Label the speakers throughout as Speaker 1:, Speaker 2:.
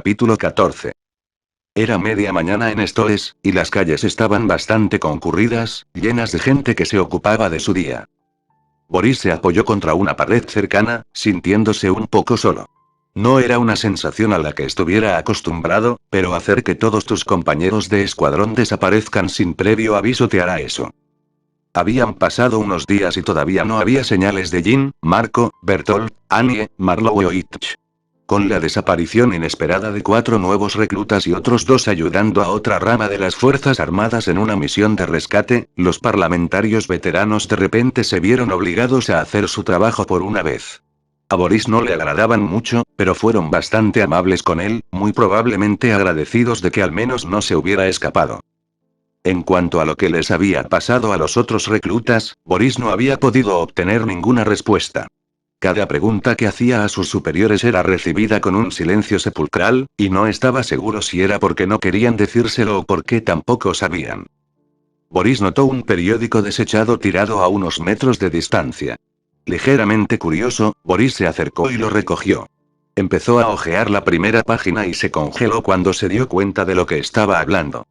Speaker 1: Capítulo 14. Era media mañana en Stoles, y las calles estaban bastante concurridas, llenas de gente que se ocupaba de su día. Boris se apoyó contra una pared cercana, sintiéndose un poco solo. No era una sensación a la que estuviera acostumbrado, pero hacer que todos tus compañeros de escuadrón desaparezcan sin previo aviso te hará eso. Habían pasado unos días y todavía no había señales de Jean, Marco, Bertolt, Annie, Marlowe o Itch. Con la desaparición inesperada de 4 nuevos reclutas y otros 2 ayudando a otra rama de las Fuerzas Armadas en una misión de rescate, los parlamentarios veteranos de repente se vieron obligados a hacer su trabajo por una vez. A Boris no le agradaban mucho, pero fueron bastante amables con él, muy probablemente agradecidos de que al menos no se hubiera escapado. En cuanto a lo que les había pasado a los otros reclutas, Boris no había podido obtener ninguna respuesta. Cada pregunta que hacía a sus superiores era recibida con un silencio sepulcral, y no estaba seguro si era porque no querían decírselo o porque tampoco sabían. Boris notó un periódico desechado tirado a unos metros de distancia. Ligeramente curioso, Boris se acercó y lo recogió. Empezó a hojear la primera página y se congeló cuando se dio cuenta de lo que estaba hablando.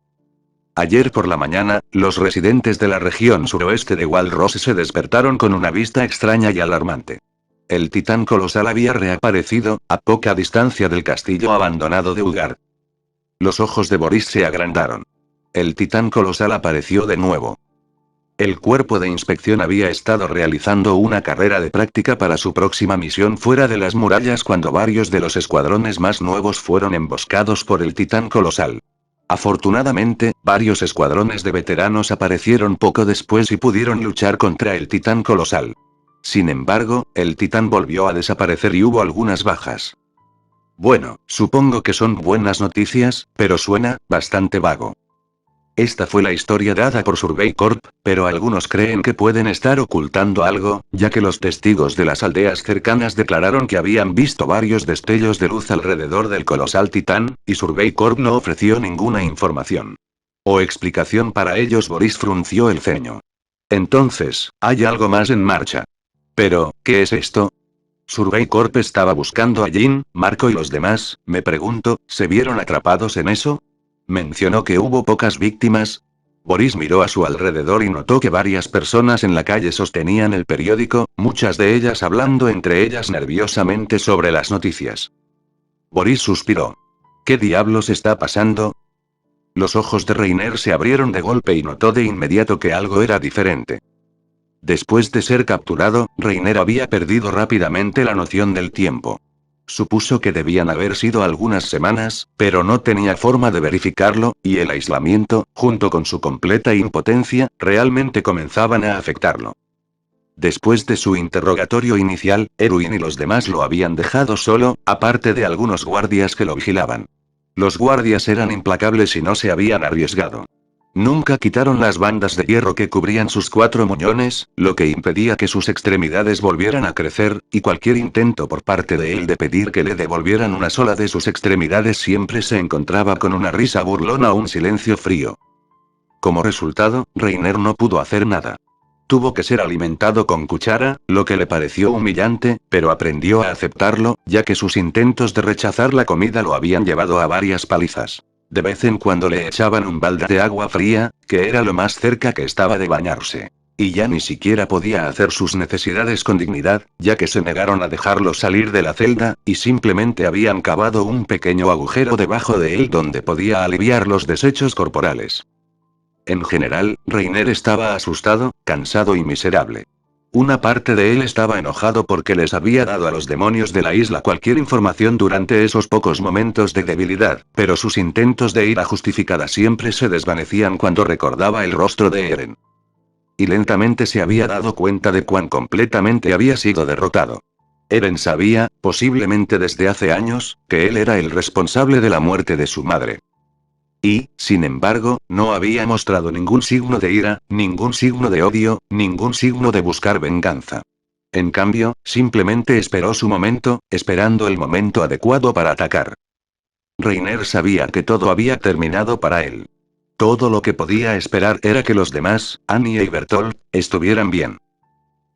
Speaker 1: Ayer por la mañana, los residentes de la región suroeste de Walrose se despertaron con una vista extraña y alarmante. El titán colosal había reaparecido, a poca distancia del castillo abandonado de Ugar. Los ojos de Boris se agrandaron. El titán colosal apareció de nuevo. El cuerpo de inspección había estado realizando una carrera de práctica para su próxima misión fuera de las murallas cuando varios de los escuadrones más nuevos fueron emboscados por el titán colosal. Afortunadamente, varios escuadrones de veteranos aparecieron poco después y pudieron luchar contra el titán colosal. Sin embargo, el titán volvió a desaparecer y hubo algunas bajas. Bueno, supongo que son buenas noticias, pero suena bastante vago. Esta fue la historia dada por Survey Corp, pero algunos creen que pueden estar ocultando algo, ya que los testigos de las aldeas cercanas declararon que habían visto varios destellos de luz alrededor del colosal titán, y Survey Corp no ofreció ninguna información o explicación para ellos. Boris frunció el ceño. Entonces, ¿hay algo más en marcha? Pero, ¿qué es esto? Survey Corp estaba buscando a Jean, Marco y los demás, me pregunto, ¿se vieron atrapados en eso? Mencionó que hubo pocas víctimas. Boris miró a su alrededor y notó que varias personas en la calle sostenían el periódico, muchas de ellas hablando entre ellas nerviosamente sobre las noticias. Boris suspiró. ¿Qué diablos está pasando? Los ojos de Reiner se abrieron de golpe y notó de inmediato que algo era diferente. Después de ser capturado, Reiner había perdido rápidamente la noción del tiempo. Supuso que debían haber sido algunas semanas, pero no tenía forma de verificarlo, y el aislamiento, junto con su completa impotencia, realmente comenzaban a afectarlo. Después de su interrogatorio inicial, Erwin y los demás lo habían dejado solo, aparte de algunos guardias que lo vigilaban. Los guardias eran implacables y no se habían arriesgado. Nunca quitaron las bandas de hierro que cubrían sus 4 muñones, lo que impedía que sus extremidades volvieran a crecer, y cualquier intento por parte de él de pedir que le devolvieran una sola de sus extremidades siempre se encontraba con una risa burlona o un silencio frío. Como resultado, Reiner no pudo hacer nada. Tuvo que ser alimentado con cuchara, lo que le pareció humillante, pero aprendió a aceptarlo, ya que sus intentos de rechazar la comida lo habían llevado a varias palizas. De vez en cuando le echaban un balde de agua fría, que era lo más cerca que estaba de bañarse. Y ya ni siquiera podía hacer sus necesidades con dignidad, ya que se negaron a dejarlo salir de la celda, y simplemente habían cavado un pequeño agujero debajo de él donde podía aliviar los desechos corporales. En general, Reiner estaba asustado, cansado y miserable. Una parte de él estaba enojado porque les había dado a los demonios de la isla cualquier información durante esos pocos momentos de debilidad, pero sus intentos de ira justificada siempre se desvanecían cuando recordaba el rostro de Eren. Y lentamente se había dado cuenta de cuán completamente había sido derrotado. Eren sabía, posiblemente desde hace años, que él era el responsable de la muerte de su madre. Y, sin embargo, no había mostrado ningún signo de ira, ningún signo de odio, ningún signo de buscar venganza. En cambio, simplemente esperó su momento, esperando el momento adecuado para atacar. Reiner sabía que todo había terminado para él. Todo lo que podía esperar era que los demás, Annie y Bertolt, estuvieran bien.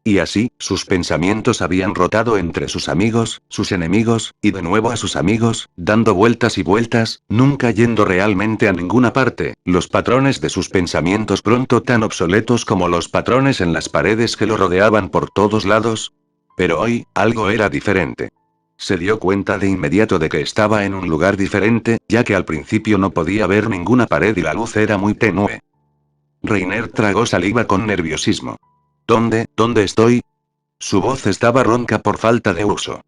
Speaker 1: Y así, sus pensamientos habían rotado entre sus amigos, sus enemigos, y de nuevo a sus amigos, dando vueltas y vueltas, nunca yendo realmente a ninguna parte, los patrones de sus pensamientos pronto tan obsoletos como los patrones en las paredes que lo rodeaban por todos lados. Pero hoy, algo era diferente. Se dio cuenta de inmediato de que estaba en un lugar diferente, ya que al principio no podía ver ninguna pared y la luz era muy tenue. Reiner tragó saliva con nerviosismo. ¿Dónde estoy? Su voz estaba ronca por falta de uso.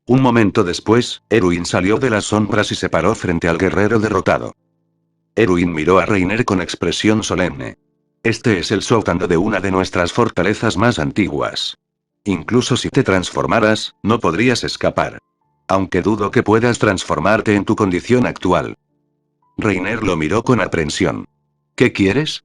Speaker 1: Un momento después, Erwin salió de las sombras y se paró frente al guerrero derrotado. Erwin miró a Reiner con expresión solemne. Este es el sótano de una de nuestras fortalezas más antiguas. Incluso si te transformaras, no podrías escapar. Aunque dudo que puedas transformarte en tu condición actual. Reiner lo miró con aprensión. ¿Qué quieres?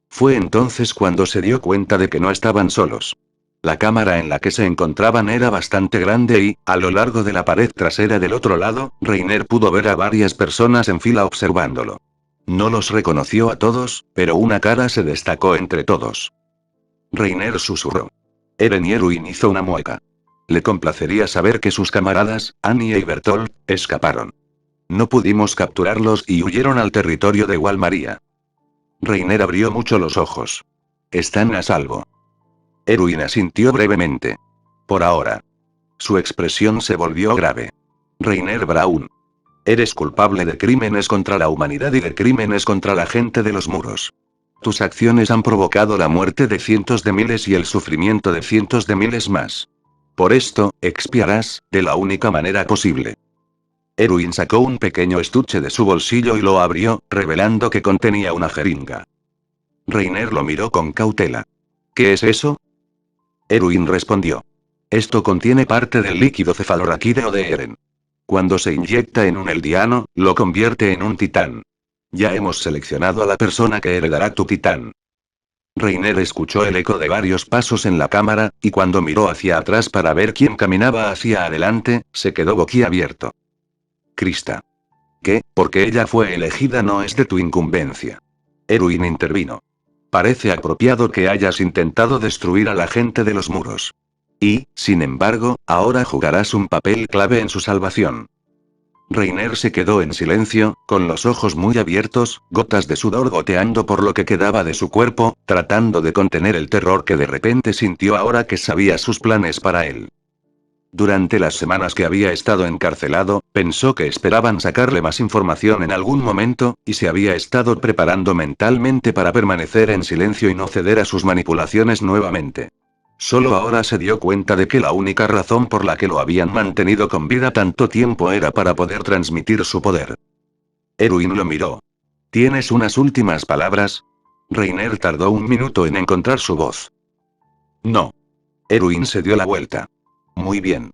Speaker 1: Fue entonces cuando se dio cuenta de que no estaban solos. La cámara en la que se encontraban era bastante grande y, a lo largo de la pared trasera del otro lado, Reiner pudo ver a varias personas en fila observándolo. No los reconoció a todos, pero una cara se destacó entre todos. Reiner susurró. Eren y Erwin hizo una mueca. Le complacería saber que sus camaradas, Annie y Bertolt, escaparon. No pudimos capturarlos y huyeron al territorio de Walmaria. Reiner abrió mucho los ojos. Están a salvo. Erwin asintió brevemente. Por ahora. Su expresión se volvió grave. Reiner Braun. Eres culpable de crímenes contra la humanidad y de crímenes contra la gente de los muros. Tus acciones han provocado la muerte de cientos de miles y el sufrimiento de cientos de miles más. Por esto, expiarás, de la única manera posible. Erwin sacó un pequeño estuche de su bolsillo y lo abrió, revelando que contenía una jeringa. Reiner lo miró con cautela. ¿Qué es eso? Erwin respondió. Esto contiene parte del líquido cefalorraquídeo de Eren. Cuando se inyecta en un eldiano, lo convierte en un titán. Ya hemos seleccionado a la persona que heredará tu titán. Reiner escuchó el eco de varios pasos en la cámara, y cuando miró hacia atrás para ver quién caminaba hacia adelante, se quedó boquiabierto. Krista. ¿Qué? Porque ella fue elegida no es de tu incumbencia. Erwin intervino. Parece apropiado que hayas intentado destruir a la gente de los muros. Y, sin embargo, ahora jugarás un papel clave en su salvación. Reiner se quedó en silencio, con los ojos muy abiertos, gotas de sudor goteando por lo que quedaba de su cuerpo, tratando de contener el terror que de repente sintió ahora que sabía sus planes para él. Durante las semanas que había estado encarcelado, pensó que esperaban sacarle más información en algún momento, y se había estado preparando mentalmente para permanecer en silencio y no ceder a sus manipulaciones nuevamente. Solo ahora se dio cuenta de que la única razón por la que lo habían mantenido con vida tanto tiempo era para poder transmitir su poder. Erwin lo miró. ¿Tienes unas últimas palabras? Reiner tardó un minuto en encontrar su voz. No. Erwin se dio la vuelta. Muy bien.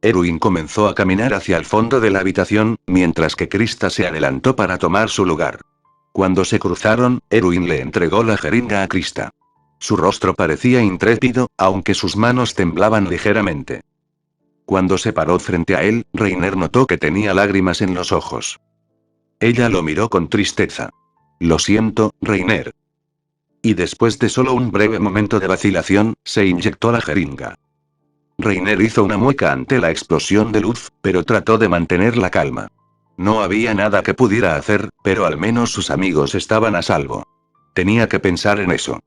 Speaker 1: Erwin comenzó a caminar hacia el fondo de la habitación, mientras que Krista se adelantó para tomar su lugar. Cuando se cruzaron, Erwin le entregó la jeringa a Krista. Su rostro parecía intrépido, aunque sus manos temblaban ligeramente. Cuando se paró frente a él, Reiner notó que tenía lágrimas en los ojos. Ella lo miró con tristeza. Lo siento, Reiner. Y después de solo un breve momento de vacilación, se inyectó la jeringa. Reiner hizo una mueca ante la explosión de luz, pero trató de mantener la calma. No había nada que pudiera hacer, pero al menos sus amigos estaban a salvo. Tenía que pensar en eso.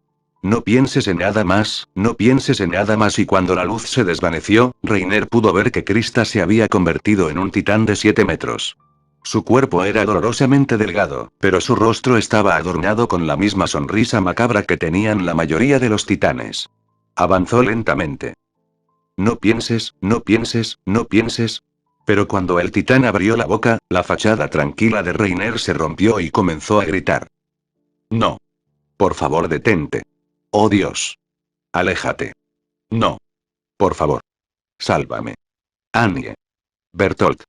Speaker 1: No pienses en nada más, no pienses en nada más y cuando la luz se desvaneció, Reiner pudo ver que Krista se había convertido en un titán de 7 metros. Su cuerpo era dolorosamente delgado, pero su rostro estaba adornado con la misma sonrisa macabra que tenían la mayoría de los titanes. Avanzó lentamente. No pienses, no pienses, no pienses. Pero cuando el titán abrió la boca, la fachada tranquila de Reiner se rompió y comenzó a gritar. No. Por favor, detente. Oh Dios. Aléjate. No. Por favor. Sálvame. Annie. Bertolt.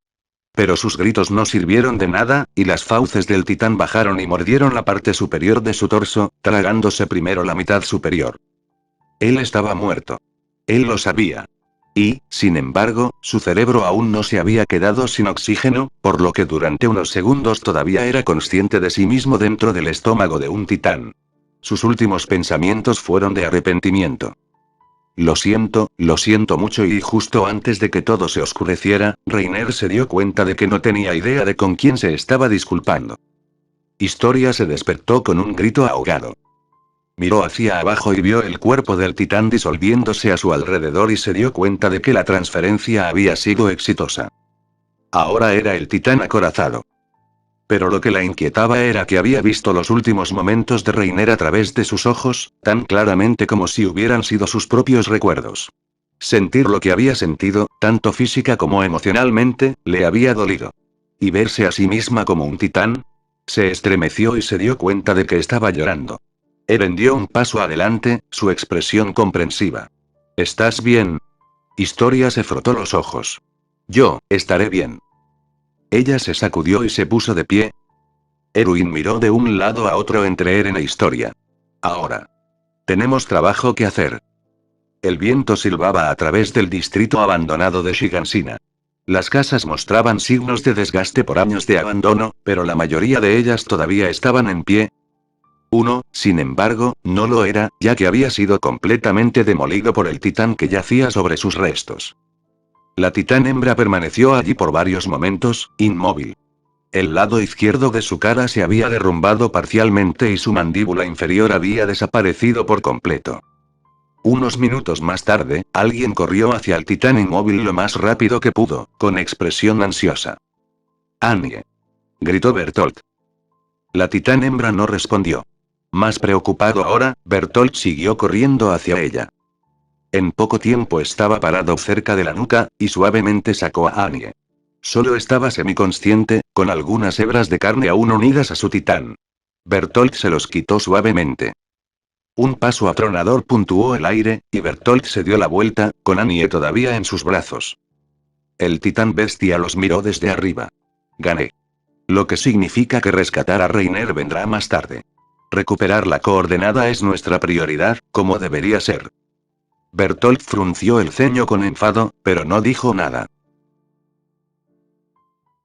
Speaker 1: Pero sus gritos no sirvieron de nada, y las fauces del titán bajaron y mordieron la parte superior de su torso, tragándose primero la mitad superior. Él estaba muerto. Él lo sabía. Y, sin embargo, su cerebro aún no se había quedado sin oxígeno, por lo que durante unos segundos todavía era consciente de sí mismo dentro del estómago de un titán. Sus últimos pensamientos fueron de arrepentimiento. Lo siento mucho y justo antes de que todo se oscureciera, Reiner se dio cuenta de que no tenía idea de con quién se estaba disculpando. Historia se despertó con un grito ahogado. Miró hacia abajo y vio el cuerpo del titán disolviéndose a su alrededor y se dio cuenta de que la transferencia había sido exitosa. Ahora era el titán acorazado. Pero lo que la inquietaba era que había visto los últimos momentos de Reiner a través de sus ojos, tan claramente como si hubieran sido sus propios recuerdos. Sentir lo que había sentido, tanto física como emocionalmente, le había dolido. ¿Y verse a sí misma como un titán? Se estremeció y se dio cuenta de que estaba llorando. Eren dio un paso adelante, su expresión comprensiva. ¿Estás bien? Historia se frotó los ojos. Yo, estaré bien. Ella se sacudió y se puso de pie. Erwin miró de un lado a otro entre Eren e Historia. Ahora. Tenemos trabajo que hacer. El viento silbaba a través del distrito abandonado de Shigansina. Las casas mostraban signos de desgaste por años de abandono, pero la mayoría de ellas todavía estaban en pie. Uno, sin embargo, no lo era, ya que había sido completamente demolido por el titán que yacía sobre sus restos. La titán hembra permaneció allí por varios momentos, inmóvil. El lado izquierdo de su cara se había derrumbado parcialmente y su mandíbula inferior había desaparecido por completo. Unos minutos más tarde, alguien corrió hacia el titán inmóvil lo más rápido que pudo, con expresión ansiosa. «Annie», gritó Bertolt. La titán hembra no respondió. Más preocupado ahora, Bertolt siguió corriendo hacia ella. En poco tiempo estaba parado cerca de la nuca, y suavemente sacó a Annie. Solo estaba semiconsciente, con algunas hebras de carne aún unidas a su titán. Bertolt se los quitó suavemente. Un paso atronador puntuó el aire, y Bertolt se dio la vuelta, con Annie todavía en sus brazos. El titán bestia los miró desde arriba. Gané. Lo que significa que rescatar a Reiner vendrá más tarde. Recuperar la coordenada es nuestra prioridad, como debería ser. Bertolt frunció el ceño con enfado, pero no dijo nada.